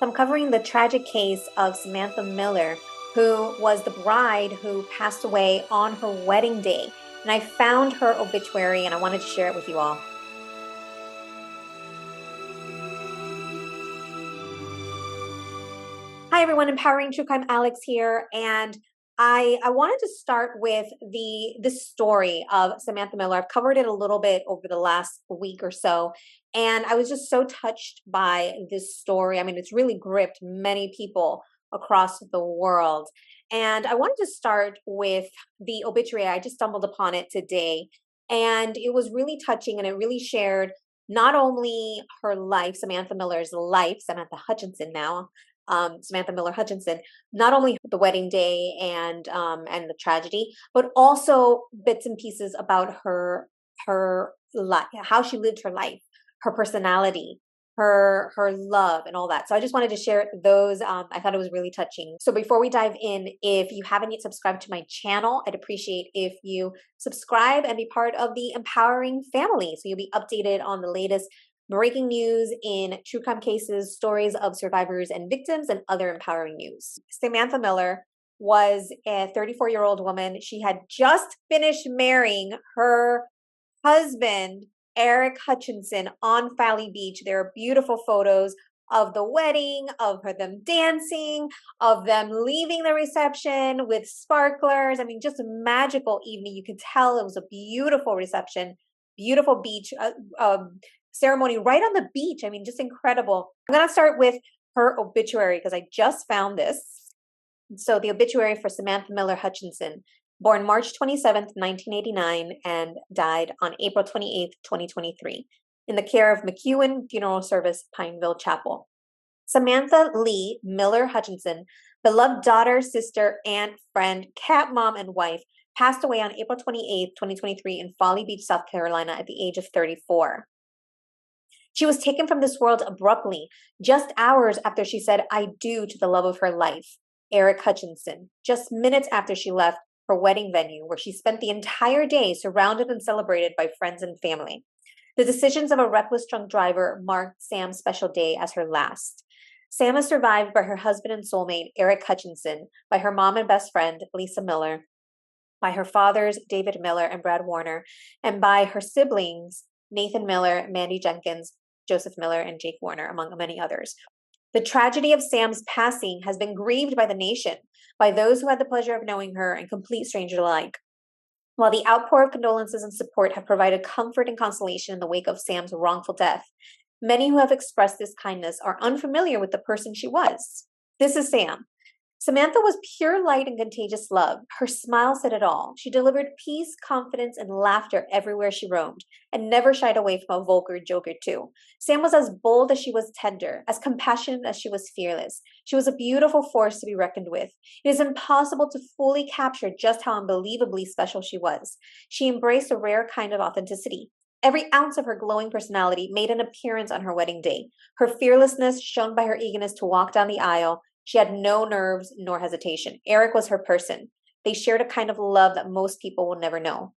I'm covering the tragic case of Samantha Miller, who was the bride who passed away on her wedding day. And I found her obituary and I wanted to share it with you all. Hi everyone, Empowering True Crime Alex here, and I wanted to start with this story of Samantha Miller. I've covered it a little bit over the last week or so, and I was just so touched by this story. I mean, it's really gripped many people across the world. And I wanted to start with the obituary. I just stumbled upon it today, and it was really touching, and it really shared not only her life, Samantha Miller's life, Samantha Hutchinson now, Samantha Miller Hutchinson, not only the wedding day and the tragedy, but also bits and pieces about her life, how she lived her life, her personality, her love, and all that. So I just wanted to share those. I thought it was really touching. So before we dive in, if you haven't yet subscribed to my channel, I'd appreciate if you subscribe and be part of the Empowering family, so you'll be updated on the latest breaking news in true crime cases, stories of survivors and victims, and other empowering news. Samantha Miller was a 34-year-old woman. She had just finished marrying her husband, Aric Hutchinson, on Folly Beach. There are beautiful photos of the wedding, of them dancing, of them leaving the reception with sparklers. I mean, just a magical evening. You could tell it was a beautiful reception, beautiful beach ceremony right on the beach. I mean, just incredible. I'm going to start with her obituary because I just found this. So the obituary for Samantha Miller Hutchinson, born March 27th, 1989, and died on April 28th, 2023, in the care of McEwen Funeral Service, Pineville Chapel. Samantha Lee Miller Hutchinson, beloved daughter, sister, aunt, friend, cat mom, and wife, passed away on April 28th, 2023, in Folly Beach, South Carolina, at the age of 34. She was taken from this world abruptly, just hours after she said "I do" to the love of her life, Aric Hutchinson, just minutes after she left her wedding venue, where she spent the entire day surrounded and celebrated by friends and family. The decisions of a reckless drunk driver marked Sam's special day as her last. Sam is survived by her husband and soulmate, Aric Hutchinson, by her mom and best friend, Lisa Miller, by her fathers, David Miller and Brad Warner, and by her siblings, Nathan Miller, Mandy Jenkins, Joseph Miller, and Jake Warner, among many others. The tragedy of Sam's passing has been grieved by the nation, by those who had the pleasure of knowing her, and complete strangers alike. While the outpour of condolences and support have provided comfort and consolation in the wake of Sam's wrongful death, many who have expressed this kindness are unfamiliar with the person she was. This is Sam. Samantha was pure light and contagious love. Her smile said it all. She delivered peace, confidence, and laughter everywhere she roamed, and never shied away from a vulgar joke or two. Sam was as bold as she was tender, as compassionate as she was fearless. She was a beautiful force to be reckoned with. It is impossible to fully capture just how unbelievably special she was. She embraced a rare kind of authenticity. Every ounce of her glowing personality made an appearance on her wedding day. Her fearlessness shone by her eagerness to walk down the aisle. She had no nerves nor hesitation. Aric was her person. They shared a kind of love that most people will never know.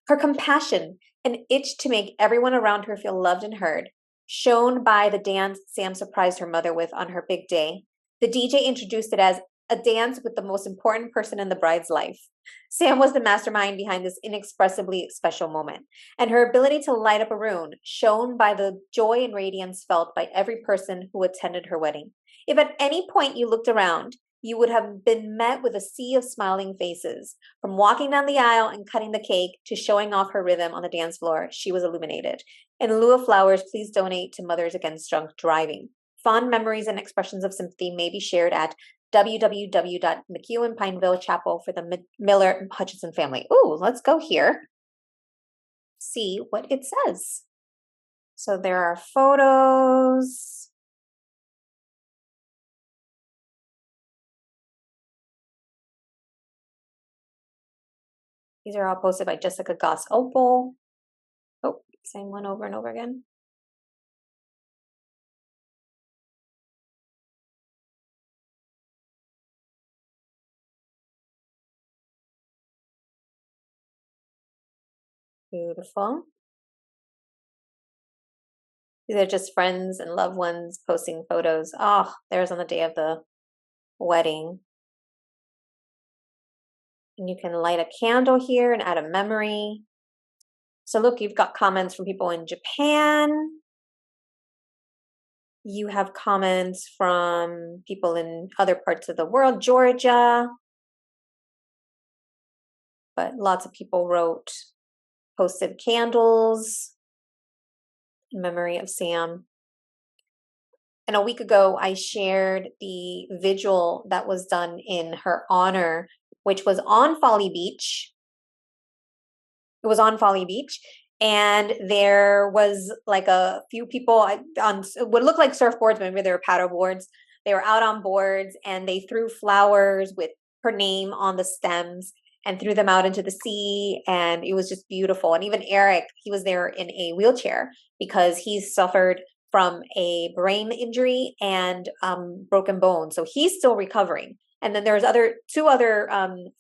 Her compassion, an itch to make everyone around her feel loved and heard, shone by the dance Sam surprised her mother with on her big day. The DJ introduced it as a dance with the most important person in the bride's life. Sam was the mastermind behind this inexpressibly special moment, and her ability to light up a room shone by the joy and radiance felt by every person who attended her wedding. If at any point you looked around, you would have been met with a sea of smiling faces. From walking down the aisle and cutting the cake to showing off her rhythm on the dance floor, she was illuminated. In lieu of flowers, please donate to Mothers Against Drunk Driving. Fond memories and expressions of sympathy may be shared at www.McEwen Pineville Chapel for the Miller Hutchinson family. Ooh, let's go here. See what it says. So there are photos. These are all posted by Jessica Goss Opal. Oh, same one over and over again. Beautiful. These are just friends and loved ones posting photos. Oh, there's on the day of the wedding. And you can light a candle here and add a memory. So look, you've got comments from people in Japan. You have comments from people in other parts of the world, Georgia. But lots of people posted candles in memory of Sam. And a week ago, I shared the vigil that was done in her honor, which was on Folly Beach. It was on Folly Beach. And there was like a few people on what looked like surfboards, maybe they were paddle boards. They were out on boards and they threw flowers with her name on the stems and threw them out into the sea. And it was just beautiful. And even Aric, he was there in a wheelchair because he suffered from a brain injury and broken bones. So he's still recovering. And then there's two other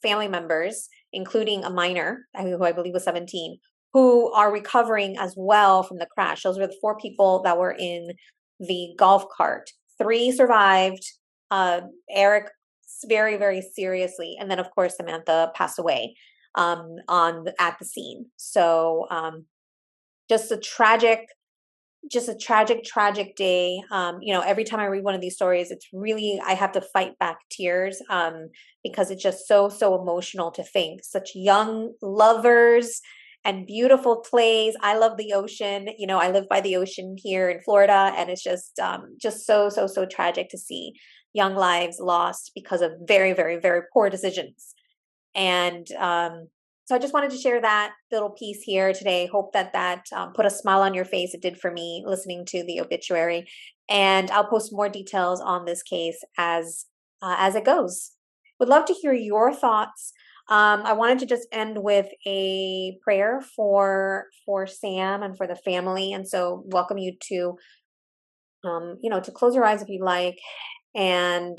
family members, including a minor who I believe was 17, who are recovering as well from the crash. Those were the 4 people that were in the golf cart. 3 survived. Aric very, very seriously, and then of course Samantha passed away at the scene. So just a tragic day. Every time I read one of these stories, it's really, I have to fight back tears because it's just so emotional to think such young lovers and beautiful plays. I love the ocean. I live by the ocean here in Florida, and it's just so tragic to see young lives lost because of very, very, very poor decisions. And so I just wanted to share that little piece here today. Hope that put a smile on your face. It did for me listening to the obituary. And I'll post more details on this case as it goes. Would love to hear your thoughts. I wanted to just end with a prayer for Sam and for the family. And so welcome you to, to close your eyes if you like, and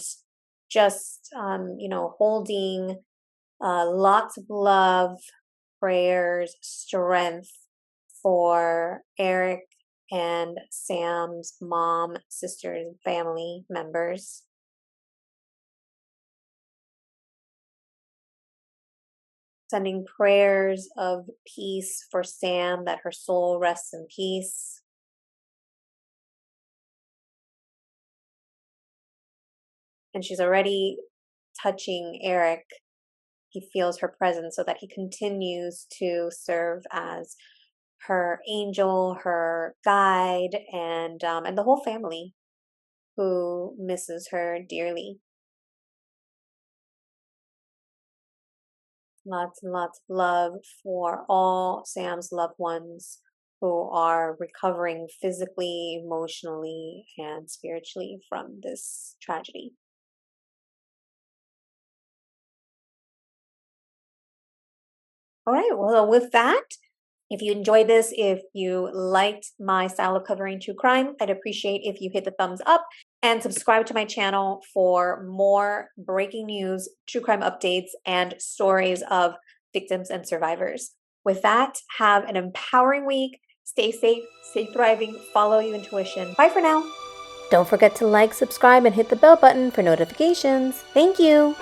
just, holding lots of love, prayers, strength for Aric and Sam's mom, sisters, and family members. Sending prayers of peace for Sam, that her soul rests in peace. And she's already touching Aric. He feels her presence so that he continues to serve as her angel, her guide, and the whole family who misses her dearly. Lots and lots of love for all Sam's loved ones who are recovering physically, emotionally, and spiritually from this tragedy. All right, well, with that, if you enjoyed this, if you liked my style of covering true crime, I'd appreciate if you hit the thumbs up and subscribe to my channel for more breaking news, true crime updates, and stories of victims and survivors. With that, have an empowering week. Stay safe, stay thriving, follow your intuition. Bye for now. Don't forget to like, subscribe, and hit the bell button for notifications. Thank you.